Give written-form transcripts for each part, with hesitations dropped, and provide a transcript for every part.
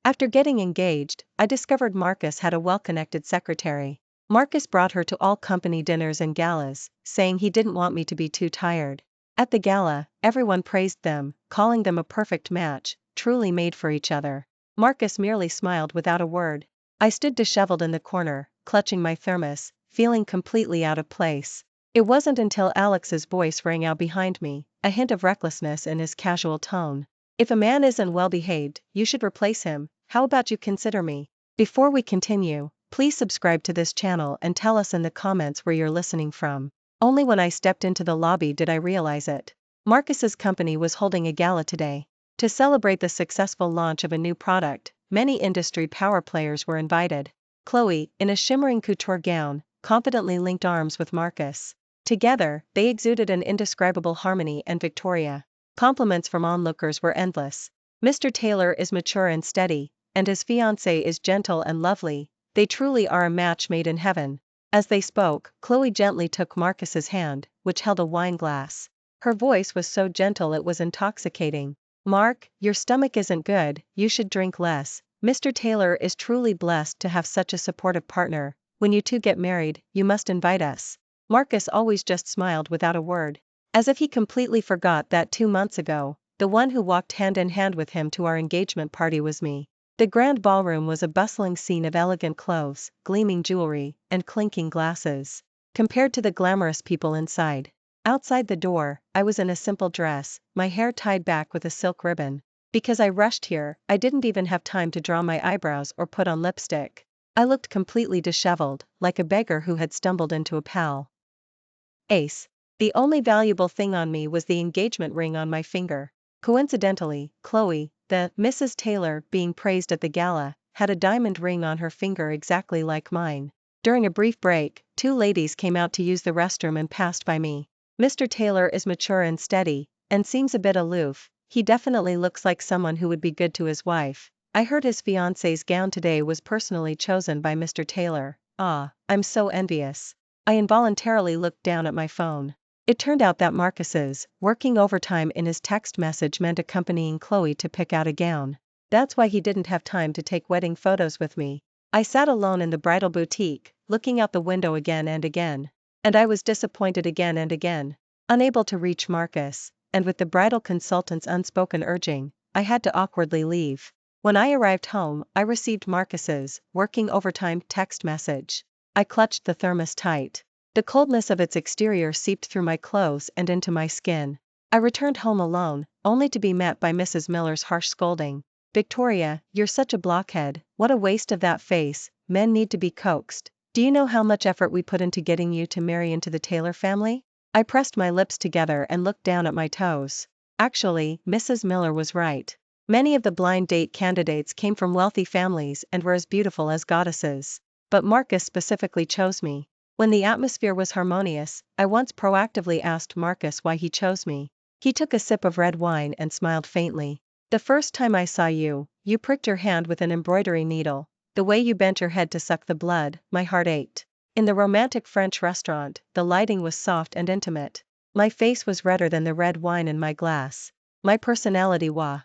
After getting engaged, I discovered Marcus had a well-connected secretary. Marcus brought her to all company dinners and galas, saying he didn't want me to be too tired. At the gala, everyone praised them, calling them a perfect match, truly made for each other. Marcus merely smiled without a word. I stood disheveled in the corner, clutching my thermos, feeling completely out of place. It wasn't until Alex's voice rang out behind me, a hint of recklessness in his casual tone. If a man isn't well behaved, you should replace him. How about you consider me? Before we continue, please subscribe to this channel and tell us in the comments where you're listening from. Only when I stepped into the lobby did I realize it. Marcus's company was holding a gala today. To celebrate the successful launch of a new product, many industry power players were invited. Chloe, in a shimmering couture gown, confidently linked arms with Marcus. Together, they exuded an indescribable harmony, and Victoria. Compliments from onlookers were endless. Mr. Taylor is mature and steady, and his fiancé is gentle and lovely. They truly are a match made in heaven. As they spoke, Chloe gently took Marcus's hand, which held a wine glass. Her voice was so gentle it was intoxicating. Mark, your stomach isn't good, you should drink less. Mr. Taylor is truly blessed to have such a supportive partner. When you two get married, you must invite us. Marcus always just smiled without a word. As if he completely forgot that 2 months ago, the one who walked hand in hand with him to our engagement party was me. The grand ballroom was a bustling scene of elegant clothes, gleaming jewelry, and clinking glasses. Compared to the glamorous people inside. Outside the door, I was in a simple dress, my hair tied back with a silk ribbon. Because I rushed here, I didn't even have time to draw my eyebrows or put on lipstick. I looked completely disheveled, like a beggar who had stumbled into a palace. The only valuable thing on me was the engagement ring on my finger. Coincidentally, Chloe, the Mrs. Taylor being praised at the gala, had a diamond ring on her finger exactly like mine. During a brief break, 2 ladies came out to use the restroom and passed by me. Mr. Taylor is mature and steady, and seems a bit aloof. He definitely looks like someone who would be good to his wife. I heard his fiancée's gown today was personally chosen by Mr. Taylor. Ah, I'm so envious. I involuntarily looked down at my phone. It turned out that Marcus's working overtime in his text message meant accompanying Chloe to pick out a gown. That's why he didn't have time to take wedding photos with me. I sat alone in the bridal boutique, looking out the window again and again. And I was disappointed again and again. Unable to reach Marcus, and with the bridal consultant's unspoken urging, I had to awkwardly leave. When I arrived home, I received Marcus's working overtime text message. I clutched the thermos tight. The coldness of its exterior seeped through my clothes and into my skin. I returned home alone, only to be met by Mrs. Miller's harsh scolding. Victoria, you're such a blockhead, what a waste of that face, men need to be coaxed. Do you know how much effort we put into getting you to marry into the Taylor family? I pressed my lips together and looked down at my toes. Actually, Mrs. Miller was right. Many of the blind date candidates came from wealthy families and were as beautiful as goddesses. But Marcus specifically chose me. When the atmosphere was harmonious, I once proactively asked Marcus why he chose me. He took a sip of red wine and smiled faintly. The first time I saw you, you pricked your hand with an embroidery needle. The way you bent your head to suck the blood, my heart ached. In the romantic French restaurant, the lighting was soft and intimate. My face was redder than the red wine in my glass. My personality was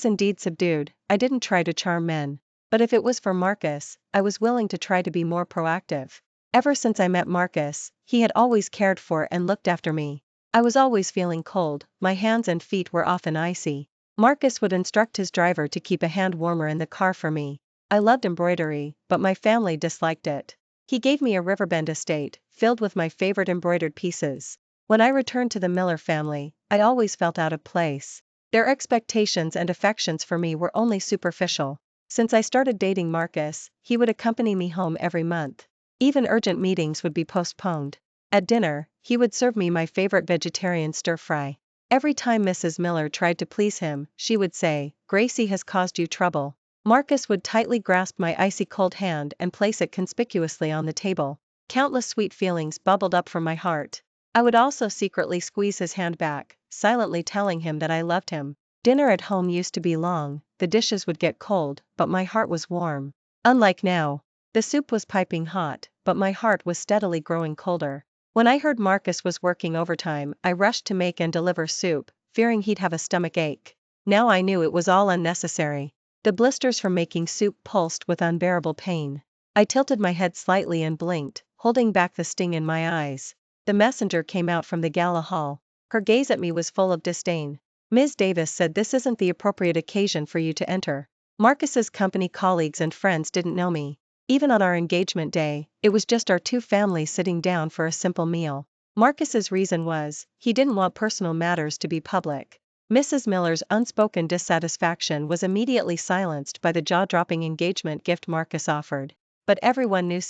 indeed subdued. I didn't try to charm men. But if it was for Marcus, I was willing to try to be more proactive. Ever since I met Marcus, he had always cared for and looked after me. I was always feeling cold, my hands and feet were often icy. Marcus would instruct his driver to keep a hand warmer in the car for me. I loved embroidery, but my family disliked it. He gave me a Riverbend estate, filled with my favorite embroidered pieces. When I returned to the Miller family, I always felt out of place. Their expectations and affections for me were only superficial. Since I started dating Marcus, he would accompany me home every month. Even urgent meetings would be postponed. At dinner, he would serve me my favorite vegetarian stir-fry. Every time Mrs. Miller tried to please him, she would say, "Gracie has caused you trouble." Marcus would tightly grasp my icy cold hand and place it conspicuously on the table. Countless sweet feelings bubbled up from my heart. I would also secretly squeeze his hand back, silently telling him that I loved him. Dinner at home used to be long, the dishes would get cold, but my heart was warm. Unlike now. The soup was piping hot, but my heart was steadily growing colder. When I heard Marcus was working overtime, I rushed to make and deliver soup, fearing he'd have a stomach ache. Now I knew it was all unnecessary. The blisters from making soup pulsed with unbearable pain. I tilted my head slightly and blinked, holding back the sting in my eyes. The messenger came out from the gala hall. Her gaze at me was full of disdain. Ms. Davis said this isn't the appropriate occasion for you to enter. Marcus's company colleagues and friends didn't know me. Even on our engagement day, it was just our two families sitting down for a simple meal. Marcus's reason was, he didn't want personal matters to be public. Mrs. Miller's unspoken dissatisfaction was immediately silenced by the jaw-dropping engagement gift Marcus offered. But everyone knew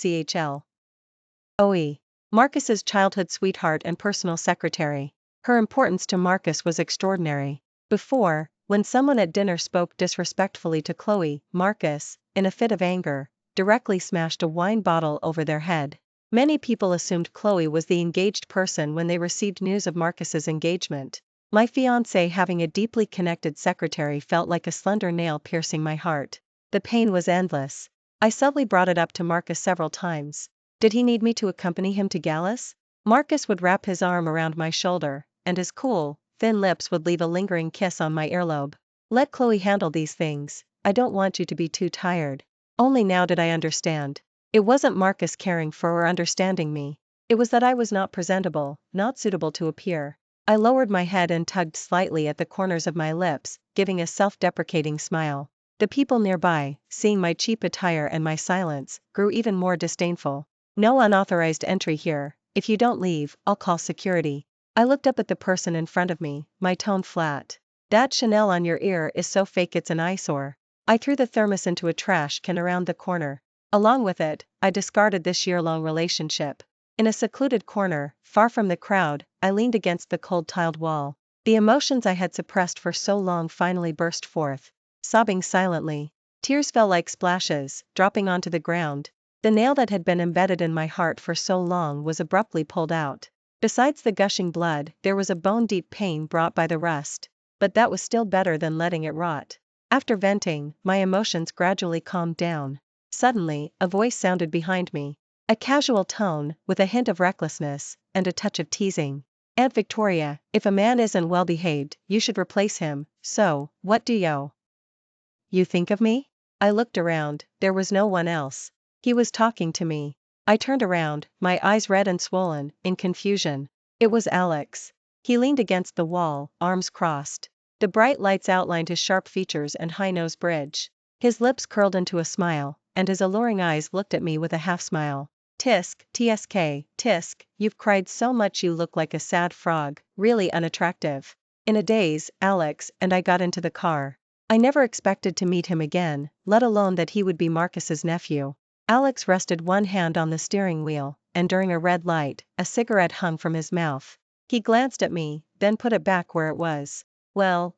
Chloe, Marcus's childhood sweetheart and personal secretary. Her importance to Marcus was extraordinary. Before, when someone at dinner spoke disrespectfully to Chloe, Marcus, in a fit of anger, directly smashed a wine bottle over their head. Many people assumed Chloe was the engaged person when they received news of Marcus's engagement. My fiancé having a deeply connected secretary felt like a slender nail piercing my heart. The pain was endless. I subtly brought it up to Marcus several times. Did he need me to accompany him to galas? Marcus would wrap his arm around my shoulder, and his cool, thin lips would leave a lingering kiss on my earlobe. Let Chloe handle these things, I don't want you to be too tired. Only now did I understand. It wasn't Marcus caring for or understanding me. It was that I was not presentable, not suitable to appear. I lowered my head and tugged slightly at the corners of my lips, giving a self-deprecating smile. The people nearby, seeing my cheap attire and my silence, grew even more disdainful. No unauthorized entry here. If you don't leave, I'll call security. I looked up at the person in front of me, my tone flat. That Chanel on your ear is so fake it's an eyesore. I threw the thermos into a trash can around the corner. Along with it, I discarded this year-long relationship. In a secluded corner, far from the crowd, I leaned against the cold tiled wall. The emotions I had suppressed for so long finally burst forth. Sobbing silently, tears fell like splashes, dropping onto the ground. The nail that had been embedded in my heart for so long was abruptly pulled out. Besides the gushing blood, there was a bone-deep pain brought by the rust. But that was still better than letting it rot. After venting, my emotions gradually calmed down. Suddenly, a voice sounded behind me. A casual tone, with a hint of recklessness, and a touch of teasing. Aunt Victoria, if a man isn't well behaved, you should replace him, so, what do you think of me? I looked around, there was no one else. He was talking to me. I turned around, my eyes red and swollen, in confusion. It was Alex. He leaned against the wall, arms crossed. The bright lights outlined his sharp features and high-nose bridge. His lips curled into a smile, and his alluring eyes looked at me with a half-smile. Tisk, you've cried so much you look like a sad frog, really unattractive. In a daze, Alex and I got into the car. I never expected to meet him again, let alone that he would be Marcus's nephew. Alex rested one hand on the steering wheel, and during a red light, a cigarette hung from his mouth. He glanced at me, then put it back where it was. Well,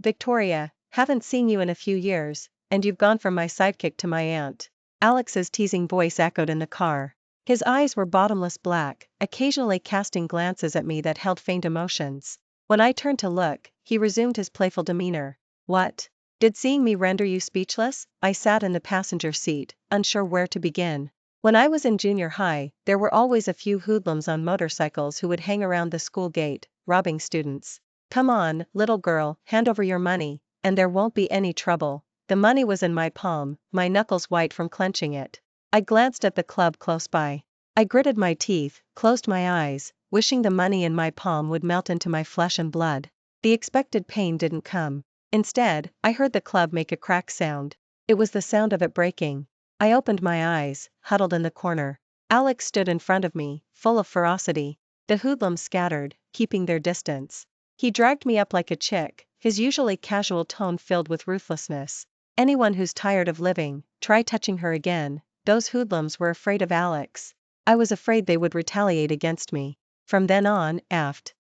Victoria, haven't seen you in a few years, and you've gone from my sidekick to my aunt. Alex's teasing voice echoed in the car. His eyes were bottomless black, occasionally casting glances at me that held faint emotions. When I turned to look, he resumed his playful demeanor. What? Did seeing me render you speechless? I sat in the passenger seat, unsure where to begin. When I was in junior high, there were always a few hoodlums on motorcycles who would hang around the school gate, robbing students. Come on, little girl, hand over your money, and there won't be any trouble. The money was in my palm, my knuckles white from clenching it. I glanced at the club close by. I gritted my teeth, closed my eyes, wishing the money in my palm would melt into my flesh and blood. The expected pain didn't come. Instead, I heard the club make a crack sound. It was the sound of it breaking. I opened my eyes, huddled in the corner. Alex stood in front of me, full of ferocity. The hoodlums scattered, keeping their distance. He dragged me up like a chick, his usually casual tone filled with ruthlessness. Anyone who's tired of living, try touching her again. Those hoodlums were afraid of Alex. I was afraid they would retaliate against me. From then on, after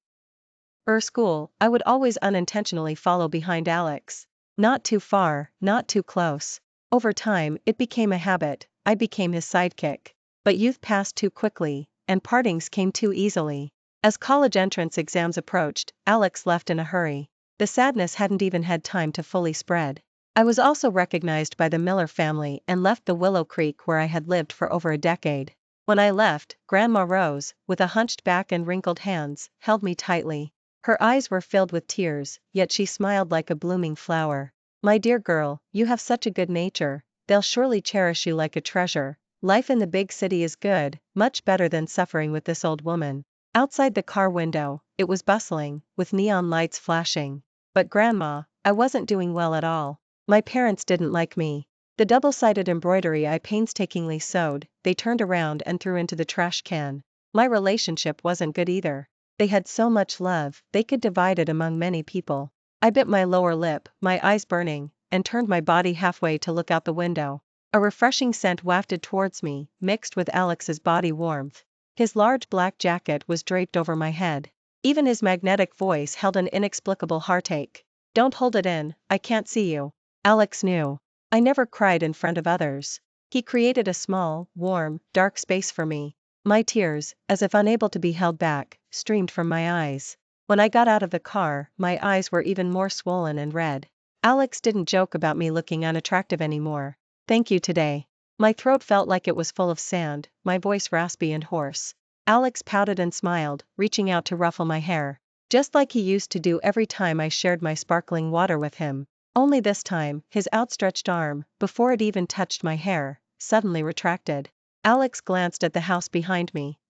school, I would always unintentionally follow behind Alex. Not too far, not too close. Over time, it became a habit, I became his sidekick. But youth passed too quickly, and partings came too easily. As college entrance exams approached, Alex left in a hurry. The sadness hadn't even had time to fully spread. I was also recognized by the Miller family and left the Willow Creek where I had lived for over a decade. When I left, Grandma Rose, with a hunched back and wrinkled hands, held me tightly. Her eyes were filled with tears, yet she smiled like a blooming flower. "My dear girl, you have such a good nature, they'll surely cherish you like a treasure. Life in the big city is good, much better than suffering with this old woman." Outside the car window, it was bustling, with neon lights flashing. But Grandma, I wasn't doing well at all. My parents didn't like me. The double-sided embroidery I painstakingly sewed, they turned around and threw into the trash can. My relationship wasn't good either. They had so much love, they could divide it among many people. I bit my lower lip, my eyes burning, and turned my body halfway to look out the window. A refreshing scent wafted towards me, mixed with Alex's body warmth. His large black jacket was draped over my head. Even his magnetic voice held an inexplicable heartache. "Don't hold it in, I can't see you." Alex knew. I never cried in front of others. He created a small, warm, dark space for me. My tears, as if unable to be held back, streamed from my eyes. When I got out of the car, my eyes were even more swollen and red. Alex didn't joke about me looking unattractive anymore. "Thank you today." My throat felt like it was full of sand, my voice raspy and hoarse. Alex pouted and smiled, reaching out to ruffle my hair. Just like he used to do every time I shared my sparkling water with him. Only this time, his outstretched arm, before it even touched my hair, suddenly retracted. Alex glanced at the house behind me.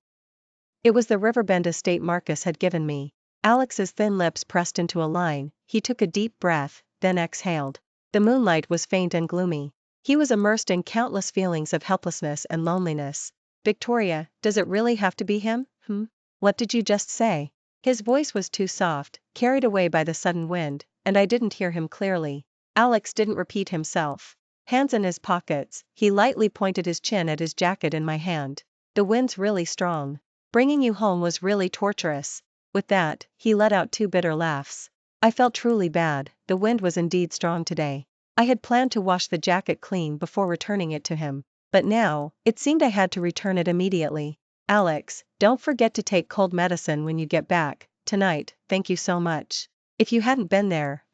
It was the Riverbend estate Marcus had given me. Alex's thin lips pressed into a line, he took a deep breath, then exhaled. The moonlight was faint and gloomy. He was immersed in countless feelings of helplessness and loneliness. "Victoria, does it really have to be him? What did you just say?" His voice was too soft, carried away by the sudden wind, and I didn't hear him clearly. Alex didn't repeat himself. Hands in his pockets, he lightly pointed his chin at his jacket in my hand. "The wind's really strong. Bringing you home was really torturous." With that, he let out 2 bitter laughs. I felt truly bad, the wind was indeed strong today. I had planned to wash the jacket clean before returning it to him. But now, it seemed I had to return it immediately. "Alex, don't forget to take cold medicine when you get back, tonight, thank you so much. If you hadn't been there,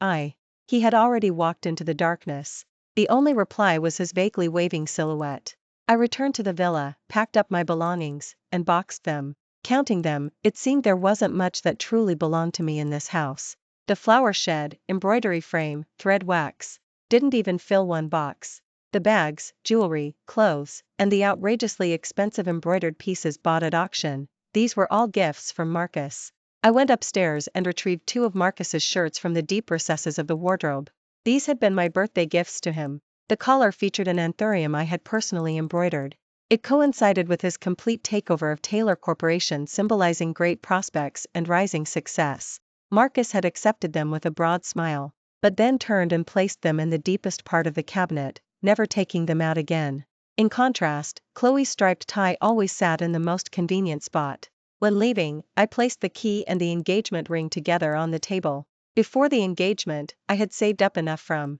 He had already walked into the darkness. The only reply was his vaguely waving silhouette. I returned to the villa, packed up my belongings, and boxed them. Counting them, it seemed there wasn't much that truly belonged to me in this house. The flower shed, embroidery frame, thread wax, didn't even fill one box. The bags, jewelry, clothes, and the outrageously expensive embroidered pieces bought at auction, these were all gifts from Marcus. I went upstairs and retrieved 2 of Marcus's shirts from the deep recesses of the wardrobe. These had been my birthday gifts to him. The collar featured an anthurium I had personally embroidered. It coincided with his complete takeover of Taylor Corporation, symbolizing great prospects and rising success. Marcus had accepted them with a broad smile, but then turned and placed them in the deepest part of the cabinet, never taking them out again. In contrast, Chloe's striped tie always sat in the most convenient spot. When leaving, I placed the key and the engagement ring together on the table. Before the engagement, I had saved up enough from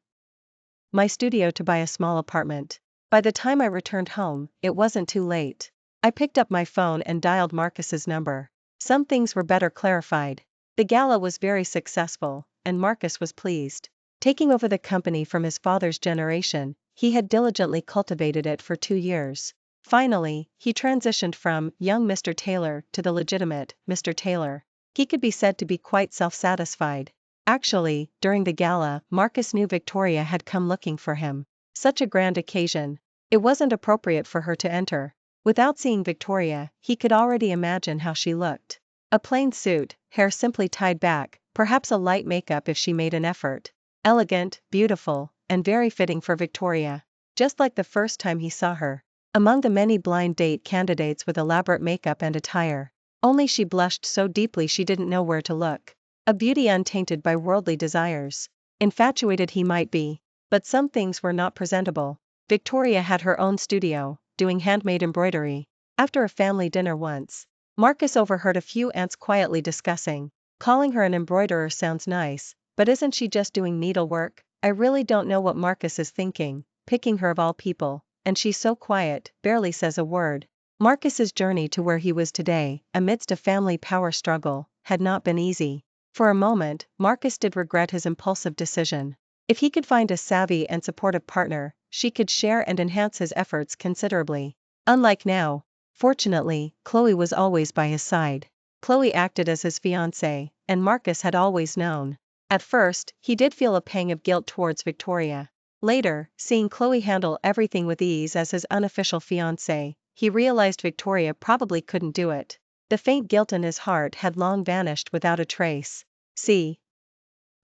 my studio to buy a small apartment. By the time I returned home, it wasn't too late. I picked up my phone and dialed Marcus's number. Some things were better clarified. The gala was very successful, and Marcus was pleased. Taking over the company from his father's generation, he had diligently cultivated it for 2 years. Finally, he transitioned from young Mr. Taylor to the legitimate Mr. Taylor. He could be said to be quite self-satisfied. Actually, during the gala, Marcus knew Victoria had come looking for him. Such a grand occasion. It wasn't appropriate for her to enter. Without seeing Victoria, he could already imagine how she looked. A plain suit, hair simply tied back, perhaps a light makeup if she made an effort. Elegant, beautiful, and very fitting for Victoria. Just like the first time he saw her. Among the many blind date candidates with elaborate makeup and attire. Only she blushed so deeply she didn't know where to look. A beauty untainted by worldly desires. Infatuated he might be, but some things were not presentable. Victoria had her own studio, doing handmade embroidery. After a family dinner once, Marcus overheard a few aunts quietly discussing. "Calling her an embroiderer sounds nice, but isn't she just doing needlework? I really don't know what Marcus is thinking, picking her of all people, and she's so quiet, barely says a word." Marcus's journey to where he was today, amidst a family power struggle, had not been easy. For a moment, Marcus did regret his impulsive decision. If he could find a savvy and supportive partner, she could share and enhance his efforts considerably. Unlike now. Fortunately, Chloe was always by his side. Chloe acted as his fiancé, and Marcus had always known. At first, he did feel a pang of guilt towards Victoria. Later, seeing Chloe handle everything with ease as his unofficial fiancé, he realized Victoria probably couldn't do it. The faint guilt in his heart had long vanished without a trace. See.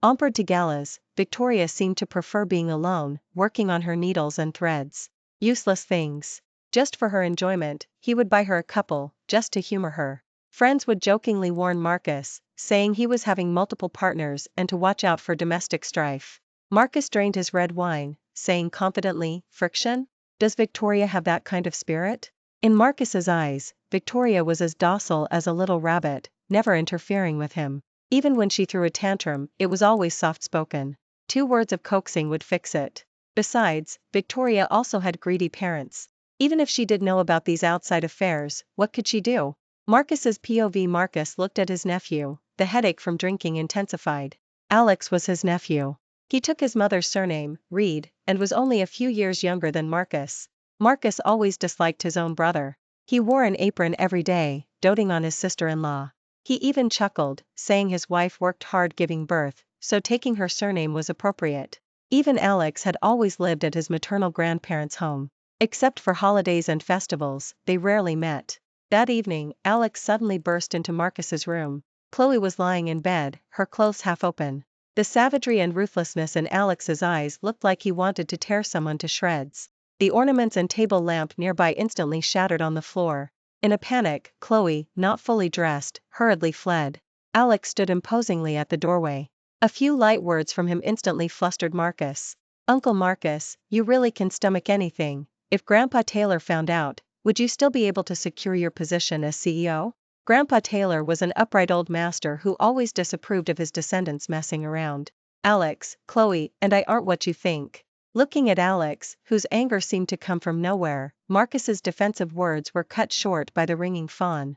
Compared to galas, Victoria seemed to prefer being alone, working on her needles and threads. Useless things. Just for her enjoyment, he would buy her a couple, just to humor her. Friends would jokingly warn Marcus, saying he was having multiple partners and to watch out for domestic strife. Marcus drained his red wine, saying confidently, "Friction? Does Victoria have that kind of spirit?" In Marcus's eyes, Victoria was as docile as a little rabbit, never interfering with him. Even when she threw a tantrum, it was always soft-spoken. 2 words of coaxing would fix it. Besides, Victoria also had greedy parents. Even if she did know about these outside affairs, what could she do? Marcus's POV. Marcus looked at his nephew, the headache from drinking intensified. Alex was his nephew. He took his mother's surname, Reed, and was only a few years younger than Marcus. Marcus always disliked his own brother. He wore an apron every day, doting on his sister-in-law. He even chuckled, saying his wife worked hard giving birth, so taking her surname was appropriate. Even Alex had always lived at his maternal grandparents' home. Except for holidays and festivals, they rarely met. That evening, Alex suddenly burst into Marcus's room. Chloe was lying in bed, her clothes half open. The savagery and ruthlessness in Alex's eyes looked like he wanted to tear someone to shreds. The ornaments and table lamp nearby instantly shattered on the floor. In a panic, Chloe, not fully dressed, hurriedly fled. Alex stood imposingly at the doorway. A few light words from him instantly flustered Marcus. "Uncle Marcus, you really can stomach anything. If Grandpa Taylor found out, would you still be able to secure your position as CEO?" Grandpa Taylor was an upright old master who always disapproved of his descendants messing around. "Alex, Chloe and I aren't what you think." Looking at Alex, whose anger seemed to come from nowhere, Marcus's defensive words were cut short by the ringing phone.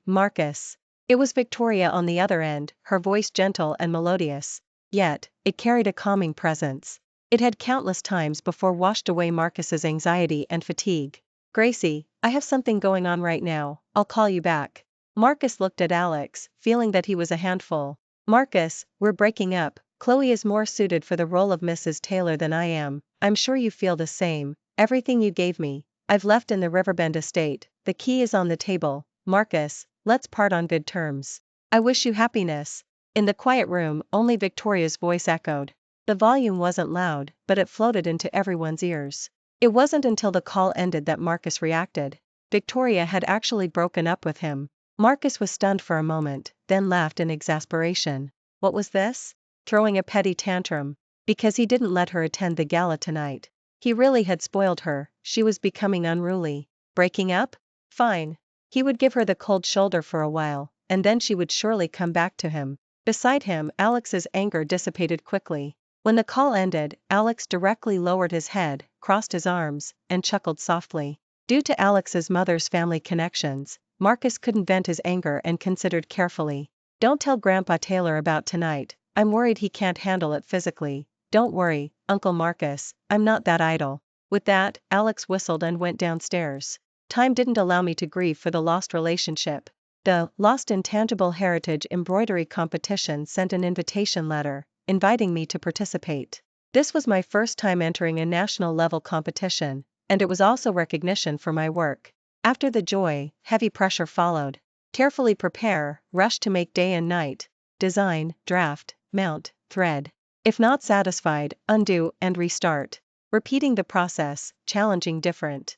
Marcus. It was Victoria on the other end, her voice gentle and melodious. Yet, it carried a calming presence. It had countless times before washed away Marcus's anxiety and fatigue. "Gracie, I have something going on right now, I'll call you back." Marcus looked at Alex, feeling that he was a handful. "Marcus, we're breaking up. Chloe is more suited for the role of Mrs. Taylor than I am, I'm sure you feel the same. Everything you gave me, I've left in the Riverbend estate, the key is on the table. Marcus, let's part on good terms. I wish you happiness." In the quiet room, only Victoria's voice echoed. The volume wasn't loud, but it floated into everyone's ears. It wasn't until the call ended that Marcus reacted. Victoria had actually broken up with him. Marcus was stunned for a moment, then laughed in exasperation. What was this? Throwing a petty tantrum. Because he didn't let her attend the gala tonight. He really had spoiled her, she was becoming unruly. Breaking up? Fine. He would give her the cold shoulder for a while, and then she would surely come back to him. Beside him, Alex's anger dissipated quickly. When the call ended, Alex directly lowered his head, crossed his arms, and chuckled softly. Due to Alex's mother's family connections, Marcus couldn't vent his anger and considered carefully. "Don't tell Grandpa Taylor about tonight, I'm worried he can't handle it physically." "Don't worry, Uncle Marcus, I'm not that idle." With that, Alex whistled and went downstairs. Time didn't allow me to grieve for the lost relationship. The Lost Intangible Heritage embroidery competition sent an invitation letter, inviting me to participate. This was my first time entering a national-level competition, and it was also recognition for my work. After the joy, heavy pressure followed. Carefully prepare, rush to make day and night. Design, draft, mount, thread. If not satisfied, undo and restart. Repeating the process, challenging different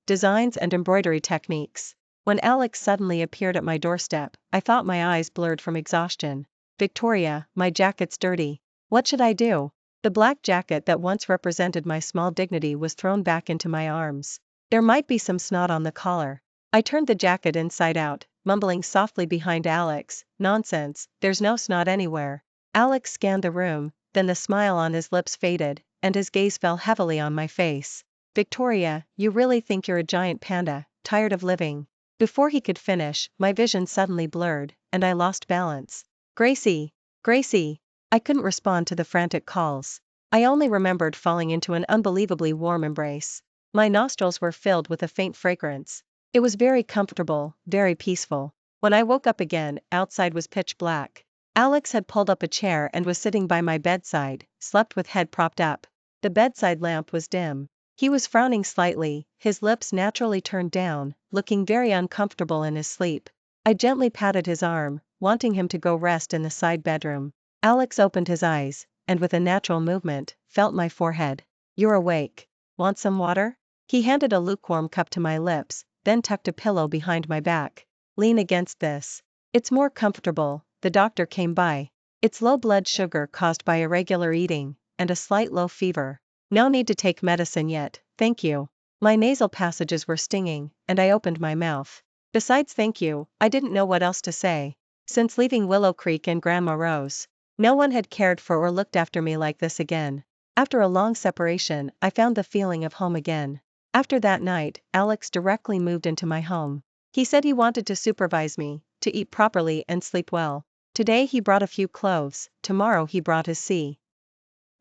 designs and embroidery techniques. When Alex suddenly appeared at my doorstep, I thought my eyes blurred from exhaustion. "Victoria, my jacket's dirty." What should I do? The black jacket that once represented my small dignity was thrown back into my arms. There might be some snot on the collar. I turned the jacket inside out, mumbling softly behind Alex, "Nonsense, there's no snot anywhere." Alex scanned the room, then the smile on his lips faded, and his gaze fell heavily on my face. "Victoria, you really think you're a giant panda, tired of living?" Before he could finish, my vision suddenly blurred, and I lost balance. "Gracie! Gracie!" I couldn't respond to the frantic calls. I only remembered falling into an unbelievably warm embrace. My nostrils were filled with a faint fragrance. It was very comfortable, very peaceful. When I woke up again, outside was pitch black. Alex had pulled up a chair and was sitting by my bedside, slept with head propped up. The bedside lamp was dim. He was frowning slightly, his lips naturally turned down, looking very uncomfortable in his sleep. I gently patted his arm, wanting him to go rest in the side bedroom. Alex opened his eyes, and with a natural movement, felt my forehead. "You're awake. Want some water?" He handed a lukewarm cup to my lips, then tucked a pillow behind my back. "Lean against this. It's more comfortable." The doctor came by. "It's low blood sugar caused by irregular eating, and a slight low fever. No need to take medicine yet, thank you." My nasal passages were stinging, and I opened my mouth. Besides thank you, I didn't know what else to say. Since leaving Willow Creek and Grandma Rose, no one had cared for or looked after me like this again. After a long separation, I found the feeling of home again. After that night, Alex directly moved into my home. He said he wanted to supervise me, to eat properly and sleep well. Today he brought a few cloves, tomorrow he brought his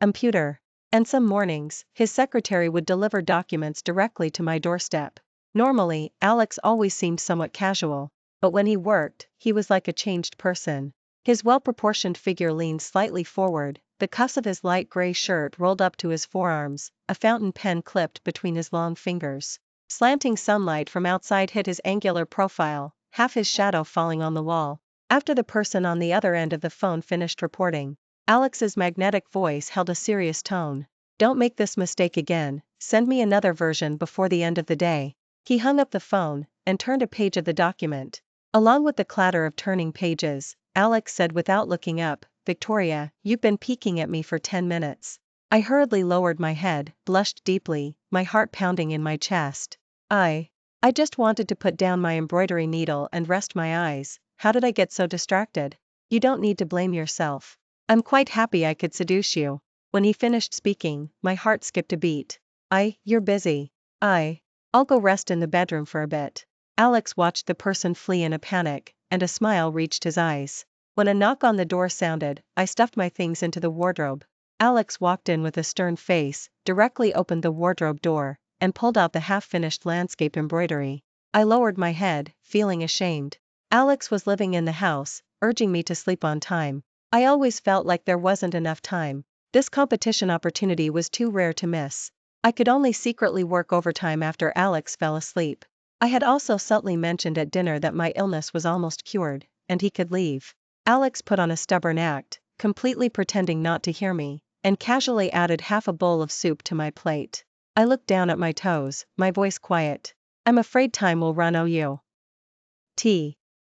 computer. And some mornings, his secretary would deliver documents directly to my doorstep. Normally, Alex always seemed somewhat casual, but when he worked, he was like a changed person. His well-proportioned figure leaned slightly forward, the cuffs of his light gray shirt rolled up to his forearms, a fountain pen clipped between his long fingers. Slanting sunlight from outside hit his angular profile, half his shadow falling on the wall. After the person on the other end of the phone finished reporting, Alex's magnetic voice held a serious tone. "Don't make this mistake again, send me another version before the end of the day." He hung up the phone, and turned a page of the document. Along with the clatter of turning pages, Alex said without looking up, "Victoria, you've been peeking at me for 10 minutes. I hurriedly lowered my head, blushed deeply, my heart pounding in my chest. I just wanted to put down my embroidery needle and rest my eyes. How did I get so distracted? You don't need to blame yourself. I'm quite happy I could seduce you." When he finished speaking, my heart skipped a beat. You're busy. I'll go rest in the bedroom for a bit." Alex watched the person flee in a panic, and a smile reached his eyes. When a knock on the door sounded, I stuffed my things into the wardrobe. Alex walked in with a stern face, directly opened the wardrobe door, and pulled out the half-finished landscape embroidery. I lowered my head, feeling ashamed. Alex was living in the house, urging me to sleep on time. I always felt like there wasn't enough time. This competition opportunity was too rare to miss. I could only secretly work overtime after Alex fell asleep. I had also subtly mentioned at dinner that my illness was almost cured, and he could leave. Alex put on a stubborn act, completely pretending not to hear me, and casually added half a bowl of soup to my plate. I looked down at my toes, my voice quiet. "I'm afraid time will run out.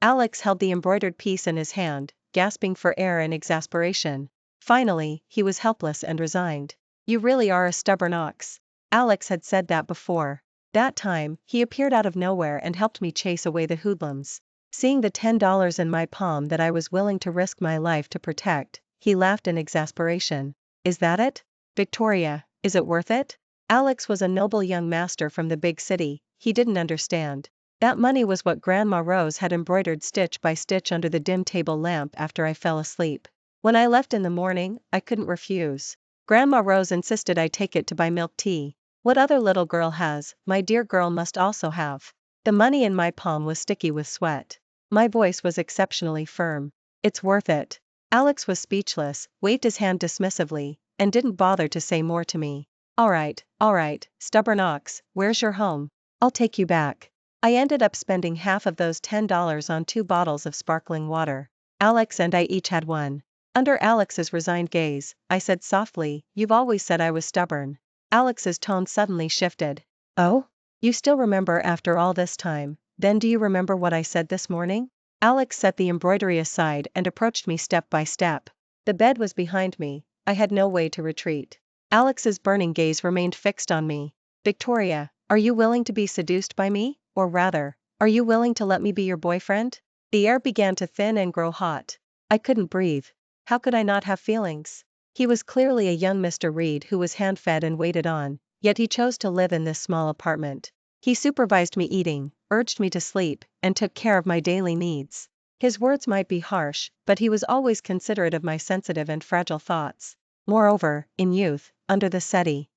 Alex held the embroidered piece in his hand, gasping for air in exasperation. Finally, he was helpless and resigned. "You really are a stubborn ox." Alex had said that before. That time, he appeared out of nowhere and helped me chase away the hoodlums. Seeing the $10 in my palm that I was willing to risk my life to protect, he laughed in exasperation. "Is that it? Victoria, is it worth it?" Alex was a noble young master from the big city. He didn't understand. That money was what Grandma Rose had embroidered stitch by stitch under the dim table lamp after I fell asleep. When I left in the morning, I couldn't refuse. Grandma Rose insisted I take it to buy milk tea. What other little girl has, my dear girl must also have. The money in my palm was sticky with sweat. My voice was exceptionally firm. "It's worth it." Alex was speechless, waved his hand dismissively, and didn't bother to say more to me. All right, stubborn ox, where's your home? I'll take you back." I ended up spending half of those $10 on 2 bottles of sparkling water. Alex and I each had one. Under Alex's resigned gaze, I said softly, "You've always said I was stubborn." Alex's tone suddenly shifted. "Oh? You still remember after all this time? Then do you remember what I said this morning?" Alex set the embroidery aside and approached me step by step. The bed was behind me. I had no way to retreat. Alex's burning gaze remained fixed on me. "Victoria, are you willing to be seduced by me? Or rather, are you willing to let me be your boyfriend?" The air began to thin and grow hot. I couldn't breathe. How could I not have feelings? He was clearly a young Mr. Reed who was hand-fed and waited on, yet he chose to live in this small apartment. He supervised me eating, urged me to sleep, and took care of my daily needs. His words might be harsh, but he was always considerate of my sensitive and fragile thoughts. Moreover, in youth, under the setting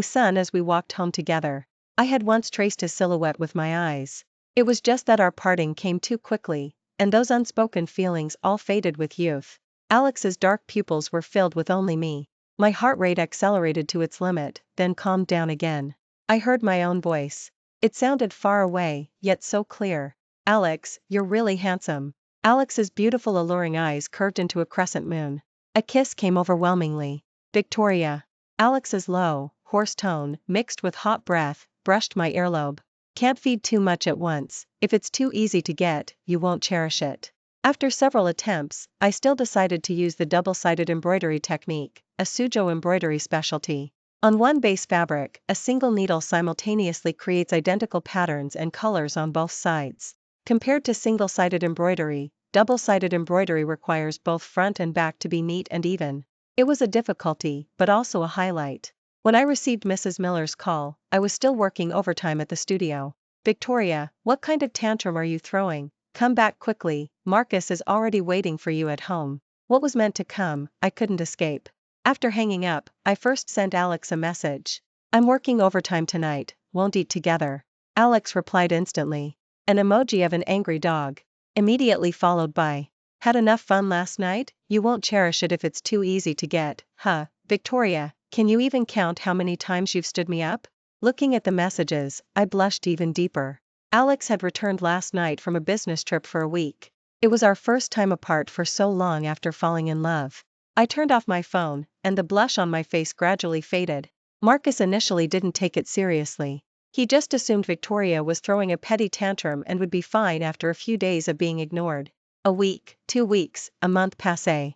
sun as we walked home together, I had once traced his silhouette with my eyes. It was just that our parting came too quickly, and those unspoken feelings all faded with youth. Alex's dark pupils were filled with only me. My heart rate accelerated to its limit, then calmed down again. I heard my own voice. It sounded far away, yet so clear. Alex, you're really handsome. Alex's beautiful alluring eyes curved into a crescent moon. A kiss came overwhelmingly. Victoria. Alex's low, hoarse tone, mixed with hot breath, brushed my earlobe. Can't feed too much at once. If it's too easy to get, you won't cherish it. After several attempts, I still decided to use the double-sided embroidery technique, a Suzhou embroidery specialty. On one base fabric, a single needle simultaneously creates identical patterns and colors on both sides. Compared to single-sided embroidery, double-sided embroidery requires both front and back to be neat and even. It was a difficulty, but also a highlight. When I received Mrs. Miller's call, I was still working overtime at the studio. Victoria, what kind of tantrum are you throwing? Come back quickly, Marcus is already waiting for you at home. What was meant to come, I couldn't escape. After hanging up, I first sent Alex a message. I'm working overtime tonight, won't eat together. Alex replied instantly. An emoji of an angry dog. Immediately followed by, had enough fun last night? You won't cherish it if it's too easy to get, huh? Victoria, can you even count how many times you've stood me up? Looking at the messages, I blushed even deeper. Alex had returned last night from a business trip for a week. It was our first time apart for so long after falling in love. I turned off my phone, and the blush on my face gradually faded. Marcus initially didn't take it seriously. He just assumed Victoria was throwing a petty tantrum and would be fine after a few days of being ignored. A week, 2 weeks, a month passé.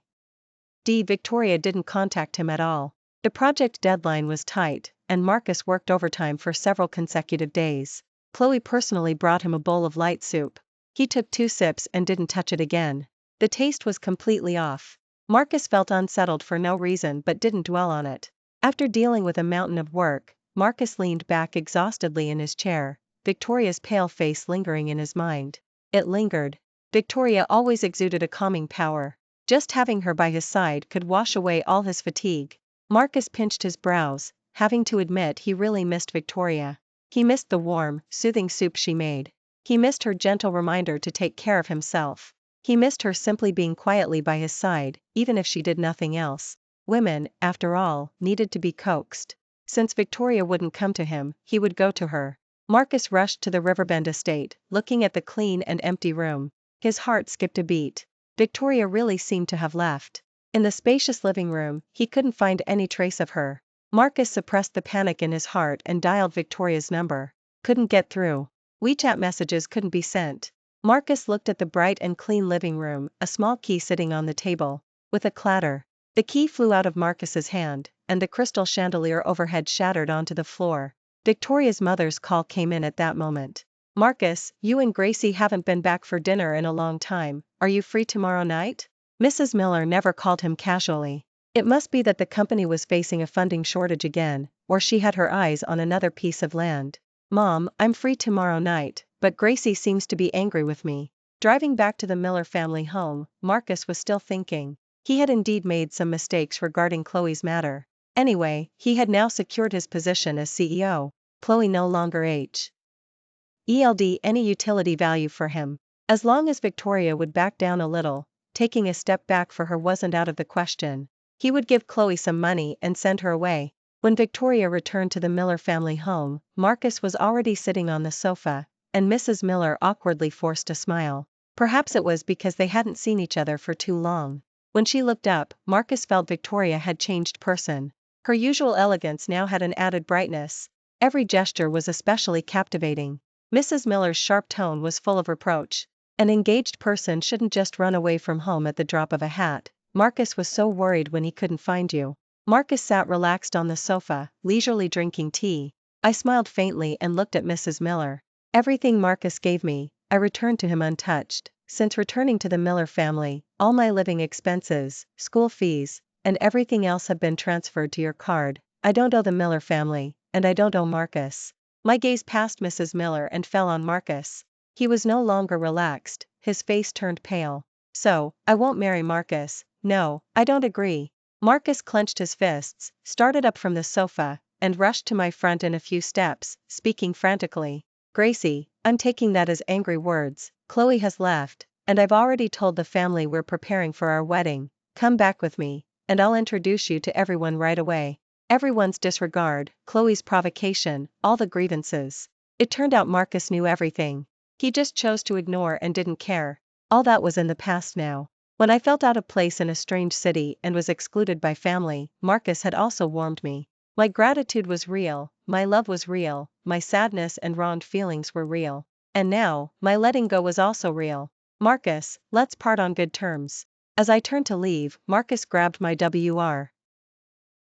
Victoria didn't contact him at all. The project deadline was tight, and Marcus worked overtime for several consecutive days. Chloe personally brought him a bowl of light soup. He took 2 sips and didn't touch it again. The taste was completely off. Marcus felt unsettled for no reason but didn't dwell on it. After dealing with a mountain of work, Marcus leaned back exhaustedly in his chair, Victoria's pale face lingering in his mind. It lingered. Victoria always exuded a calming power. Just having her by his side could wash away all his fatigue. Marcus pinched his brows, having to admit he really missed Victoria. He missed the warm, soothing soup she made. He missed her gentle reminder to take care of himself. He missed her simply being quietly by his side, even if she did nothing else. Women, after all, needed to be coaxed. Since Victoria wouldn't come to him, he would go to her. Marcus rushed to the Riverbend estate, looking at the clean and empty room. His heart skipped a beat. Victoria really seemed to have left. In the spacious living room, he couldn't find any trace of her. Marcus suppressed the panic in his heart and dialed Victoria's number. Couldn't get through. WeChat messages couldn't be sent. Marcus looked at the bright and clean living room, a small key sitting on the table. With a clatter, the key flew out of Marcus's hand, and the crystal chandelier overhead shattered onto the floor. Victoria's mother's call came in at that moment. Marcus, you and Gracie haven't been back for dinner in a long time, are you free tomorrow night? Mrs. Miller never called him casually. It must be that the company was facing a funding shortage again, or she had her eyes on another piece of land. Mom, I'm free tomorrow night, but Gracie seems to be angry with me. Driving back to the Miller family home, Marcus was still thinking. He had indeed made some mistakes regarding Chloe's matter. Anyway, he had now secured his position as CEO. Chloe no longer held any utility value for him. As long as Victoria would back down a little, taking a step back for her wasn't out of the question. He would give Chloe some money and send her away. When Victoria returned to the Miller family home, Marcus was already sitting on the sofa, and Mrs. Miller awkwardly forced a smile. Perhaps it was because they hadn't seen each other for too long. When she looked up, Marcus felt Victoria had changed person. Her usual elegance now had an added brightness. Every gesture was especially captivating. Mrs. Miller's sharp tone was full of reproach. An engaged person shouldn't just run away from home at the drop of a hat. Marcus was so worried when he couldn't find you. Marcus sat relaxed on the sofa, leisurely drinking tea. I smiled faintly and looked at Mrs. Miller. Everything Marcus gave me, I returned to him untouched. Since returning to the Miller family, all my living expenses, school fees, and everything else have been transferred to your card. I don't owe the Miller family, and I don't owe Marcus. My gaze passed Mrs. Miller and fell on Marcus. He was no longer relaxed, his face turned pale. So, I won't marry Marcus. No, I don't agree. Marcus clenched his fists, started up from the sofa, and rushed to my front in a few steps, speaking frantically. Gracie, I'm taking that as angry words. Chloe has left, And I've already told the family we're preparing for our wedding. Come back with me, and I'll introduce you to everyone right away. Everyone's disregard, Chloe's provocation, all the grievances. It turned out Marcus knew everything. He just chose to ignore and didn't care. All that was in the past now. When I felt out of place in a strange city and was excluded by family, Marcus had also warmed me. My gratitude was real, my love was real, my sadness and wronged feelings were real. And now, my letting go was also real. Marcus, let's part on good terms. As I turned to leave, Marcus grabbed my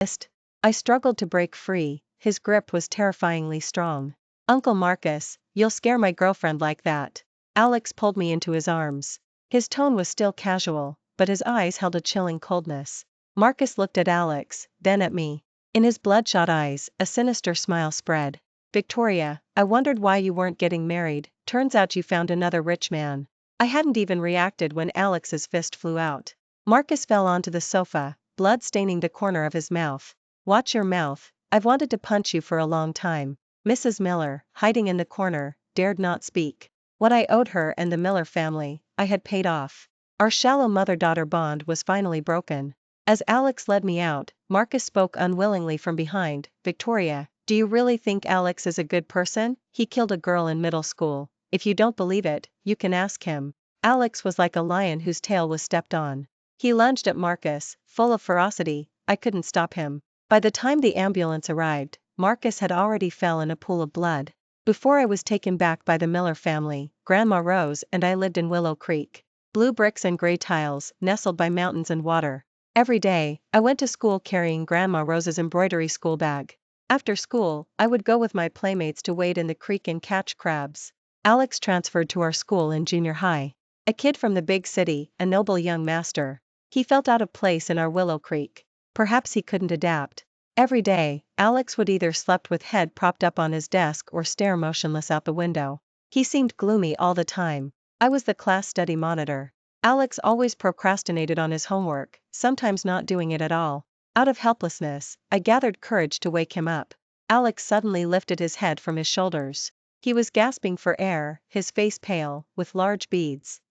wrist. I struggled to break free, his grip was terrifyingly strong. Uncle Marcus, you'll scare my girlfriend like that. Alex pulled me into his arms. His tone was still casual, but his eyes held a chilling coldness. Marcus looked at Alex, then at me. In his bloodshot eyes, a sinister smile spread. Victoria, I wondered why you weren't getting married, turns out you found another rich man. I hadn't even reacted when Alex's fist flew out. Marcus fell onto the sofa, blood staining the corner of his mouth. Watch your mouth, I've wanted to punch you for a long time. Mrs. Miller, hiding in the corner, dared not speak. What I owed her and the Miller family, I had paid off. Our shallow mother-daughter bond was finally broken. As Alex led me out, Marcus spoke unwillingly from behind. Victoria, do you really think Alex is a good person? He killed a girl in middle school. If you don't believe it, you can ask him. Alex was like a lion whose tail was stepped on. He lunged at Marcus, full of ferocity. I couldn't stop him. By the time the ambulance arrived, Marcus had already fell in a pool of blood. Before I was taken back by the Miller family, Grandma Rose and I lived in Willow Creek. Blue bricks and gray tiles, nestled by mountains and water. Every day, I went to school carrying Grandma Rose's embroidery school bag. After school, I would go with my playmates to wade in the creek and catch crabs. Alex transferred to our school in junior high. A kid from the big city, a noble young master. He felt out of place in our Willow Creek. Perhaps he couldn't adapt. Every day, Alex would either slept with head propped up on his desk or stare motionless out the window. He seemed gloomy all the time. I was the class study monitor. Alex always procrastinated on his homework, sometimes not doing it at all. Out of helplessness, I gathered courage to wake him up. Alex suddenly lifted his head from his shoulders. He was gasping for air, his face pale, with large beads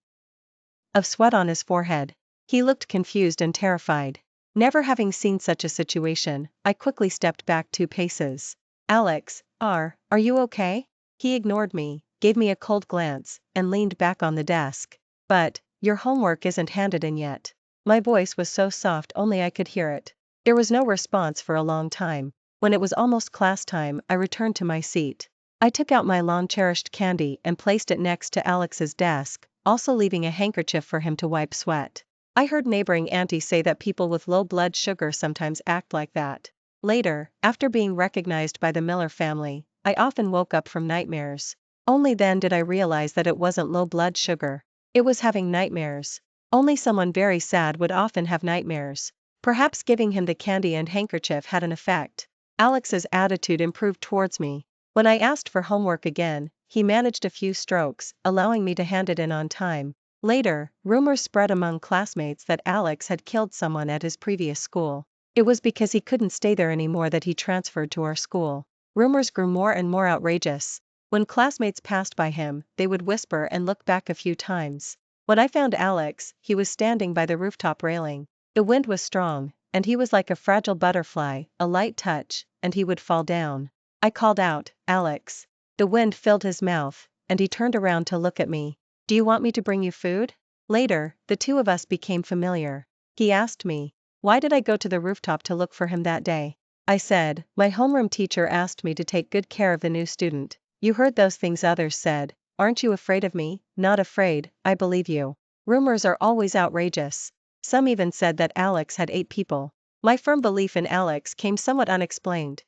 of sweat on his forehead. He looked confused and terrified. Never having seen such a situation, I quickly stepped back 2 paces. Alex, are you okay? He ignored me, gave me a cold glance, and leaned back on the desk. But, your homework isn't handed in yet. My voice was so soft only I could hear it. There was no response for a long time. When it was almost class time, I returned to my seat. I took out my long-cherished candy and placed it next to Alex's desk, also leaving a handkerchief for him to wipe sweat. I heard neighboring aunties say that people with low blood sugar sometimes act like that. Later, after being recognized by the Miller family, I often woke up from nightmares. Only then did I realize that it wasn't low blood sugar. It was having nightmares. Only someone very sad would often have nightmares. Perhaps giving him the candy and handkerchief had an effect. Alex's attitude improved towards me. When I asked for homework again, he managed a few strokes, allowing me to hand it in on time. Later, rumors spread among classmates that Alex had killed someone at his previous school. It was because he couldn't stay there anymore that he transferred to our school. Rumors grew more and more outrageous. When classmates passed by him, they would whisper and look back a few times. When I found Alex, he was standing by the rooftop railing. The wind was strong, and he was like a fragile butterfly, a light touch, and he would fall down. I called out, Alex. The wind filled his mouth, and he turned around to look at me. Do you want me to bring you food? Later, the 2 of us became familiar. He asked me, why did I go to the rooftop to look for him that day? I said, my homeroom teacher asked me to take good care of the new student. You heard those things others said. Aren't you afraid of me? Not afraid, I believe you. Rumors are always outrageous. Some even said that Alex had 8 people. My firm belief in Alex came somewhat unexplained.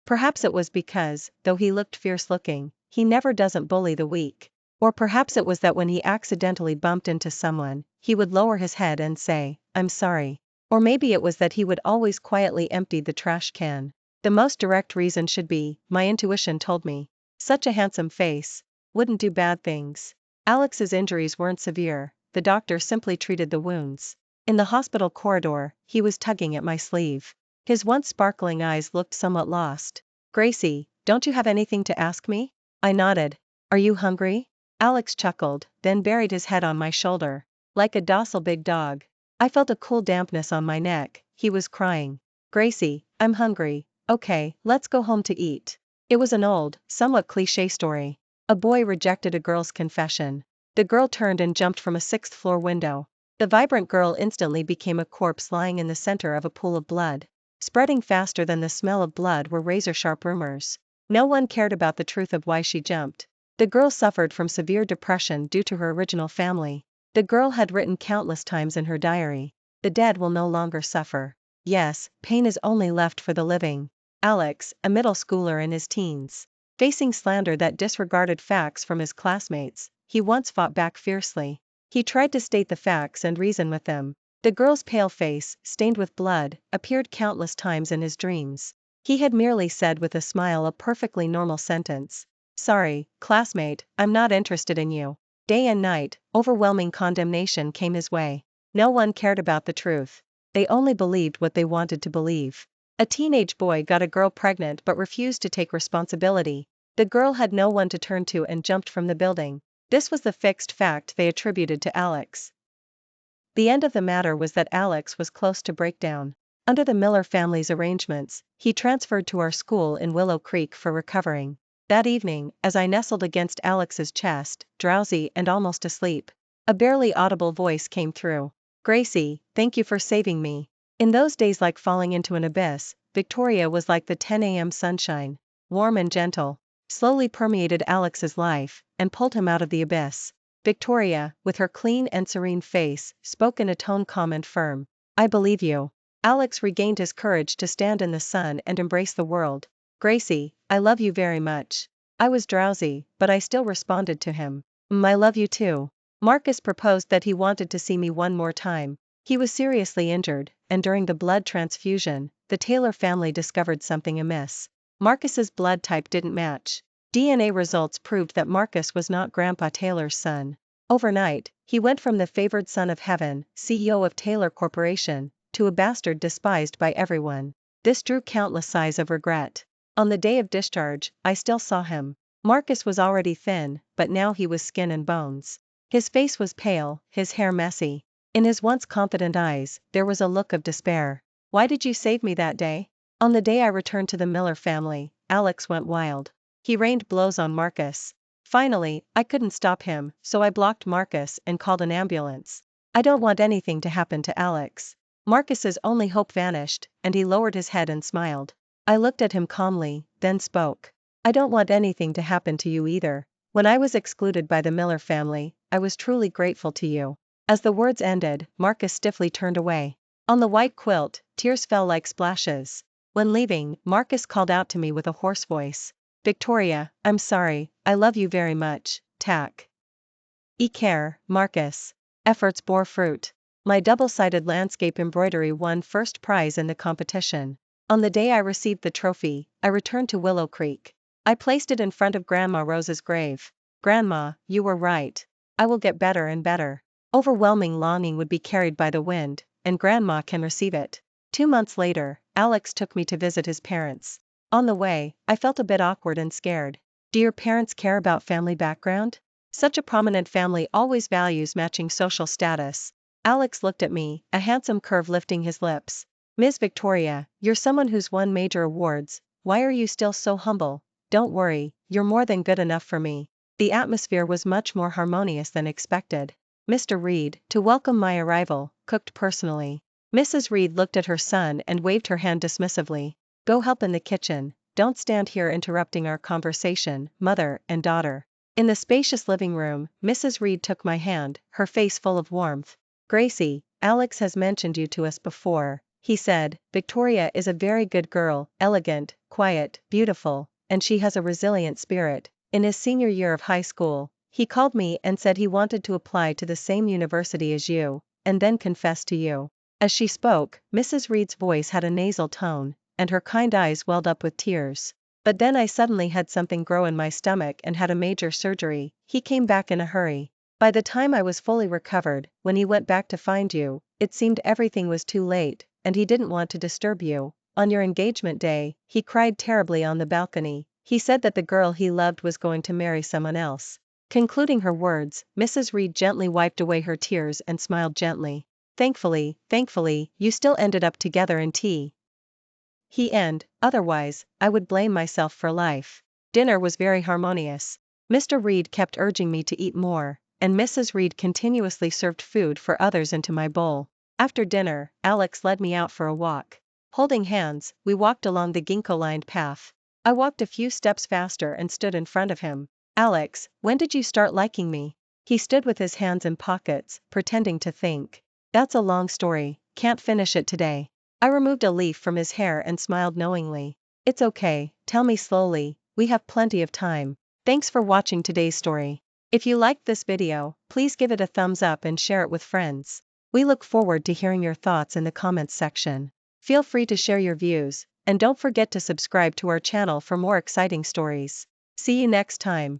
Perhaps it was because, though he looked fierce-looking, he never doesn't bully the weak. Or perhaps it was that when he accidentally bumped into someone, he would lower his head and say, I'm sorry. Or maybe it was that he would always quietly empty the trash can. The most direct reason should be, my intuition told me. Such a handsome face. Wouldn't do bad things. Alex's injuries weren't severe, the doctor simply treated the wounds. In the hospital corridor, he was tugging at my sleeve. His once sparkling eyes looked somewhat lost. Gracie, don't you have anything to ask me? I nodded. Are you hungry? Alex chuckled, then buried his head on my shoulder. Like a docile big dog. I felt a cool dampness on my neck. He was crying. Gracie, I'm hungry. Okay, let's go home to eat. It was an old, somewhat cliché story. A boy rejected a girl's confession. The girl turned and jumped from a sixth-floor window. The vibrant girl instantly became a corpse lying in the center of a pool of blood. Spreading faster than the smell of blood were razor-sharp rumors. No one cared about the truth of why she jumped. The girl suffered from severe depression due to her original family. The girl had written countless times in her diary, "The dead will no longer suffer. Yes, pain is only left for the living." Alex, a middle schooler in his teens, facing slander that disregarded facts from his classmates, he once fought back fiercely. He tried to state the facts and reason with them. The girl's pale face, stained with blood, appeared countless times in his dreams. He had merely said with a smile a perfectly normal sentence. "Sorry, classmate, I'm not interested in you." Day and night, overwhelming condemnation came his way. No one cared about the truth. They only believed what they wanted to believe. A teenage boy got a girl pregnant but refused to take responsibility. The girl had no one to turn to and jumped from the building. This was the fixed fact they attributed to Alex. The end of the matter was that Alex was close to breakdown. Under the Miller family's arrangements, he transferred to our school in Willow Creek for recovering. That evening, as I nestled against Alex's chest, drowsy and almost asleep, a barely audible voice came through. "Gracie, thank you for saving me." In those days, like falling into an abyss, Victoria was like the 10 a.m. sunshine, warm and gentle, slowly permeated Alex's life, and pulled him out of the abyss. Victoria, with her clean and serene face, spoke in a tone calm and firm. "I believe you." Alex regained his courage to stand in the sun and embrace the world. "Gracie, I love you very much." I was drowsy, but I still responded to him. "I love you too." Marcus proposed that he wanted to see me one more time. He was seriously injured, and during the blood transfusion, the Taylor family discovered something amiss. Marcus's blood type didn't match. DNA results proved that Marcus was not Grandpa Taylor's son. Overnight, he went from the favored son of heaven, CEO of Taylor Corporation, to a bastard despised by everyone. This drew countless sighs of regret. On the day of discharge, I still saw him. Marcus was already thin, but now he was skin and bones. His face was pale, his hair messy. In his once confident eyes, there was a look of despair. "Why did you save me that day?" On the day I returned to the Miller family, Alex went wild. He rained blows on Marcus. Finally, I couldn't stop him, so I blocked Marcus and called an ambulance. I don't want anything to happen to Alex. Marcus's only hope vanished, and he lowered his head and smiled. I looked at him calmly, then spoke. "I don't want anything to happen to you either. When I was excluded by the Miller family, I was truly grateful to you." As the words ended, Marcus stiffly turned away. On the white quilt, tears fell like splashes. When leaving, Marcus called out to me with a hoarse voice. "Victoria, I'm sorry, I love you very much, tack. Care, Marcus." Efforts bore fruit. My double-sided landscape embroidery won first prize in the competition. On the day I received the trophy, I returned to Willow Creek. I placed it in front of Grandma Rose's grave. "Grandma, you were right. I will get better and better." Overwhelming longing would be carried by the wind, and Grandma can receive it. 2 months later, Alex took me to visit his parents. On the way, I felt a bit awkward and scared. Do your parents care about family background? Such a prominent family always values matching social status. Alex looked at me, a handsome curve lifting his lips. "Ms. Victoria, you're someone who's won major awards. Why are you still so humble? Don't worry, you're more than good enough for me." The atmosphere was much more harmonious than expected. Mr. Reed, to welcome my arrival, cooked personally. Mrs. Reed looked at her son and waved her hand dismissively. "Go help in the kitchen, don't stand here interrupting our conversation, mother and daughter." In the spacious living room, Mrs. Reed took my hand, her face full of warmth. "Gracie, Alex has mentioned you to us before," he said. "Victoria is a very good girl, elegant, quiet, beautiful, and she has a resilient spirit." In his senior year of high school, he called me and said he wanted to apply to the same university as you, and then confess to you. As she spoke, Mrs. Reed's voice had a nasal tone, and her kind eyes welled up with tears. "But then I suddenly had something grow in my stomach and had a major surgery." He came back in a hurry. By the time I was fully recovered, when he went back to find you, it seemed everything was too late, and he didn't want to disturb you. On your engagement day, he cried terribly on the balcony. He said that the girl he loved was going to marry someone else. Concluding her words, Mrs. Reed gently wiped away her tears and smiled gently. Thankfully, you still ended up together in otherwise, I would blame myself for life. Dinner was very harmonious. Mr. Reed kept urging me to eat more, and Mrs. Reed continuously served food for others into my bowl. After dinner, Alex led me out for a walk. Holding hands, we walked along the ginkgo-lined path. I walked a few steps faster and stood in front of him. Alex, when did you start liking me? He stood with his hands in pockets, pretending to think. That's a long story, can't finish it today. I removed a leaf from his hair and smiled knowingly. It's okay, tell me slowly, we have plenty of time. Thanks for watching today's story. If you liked this video, please give it a thumbs up and share it with friends. We look forward to hearing your thoughts in the comments section. Feel free to share your views, and don't forget to subscribe to our channel for more exciting stories. See you next time.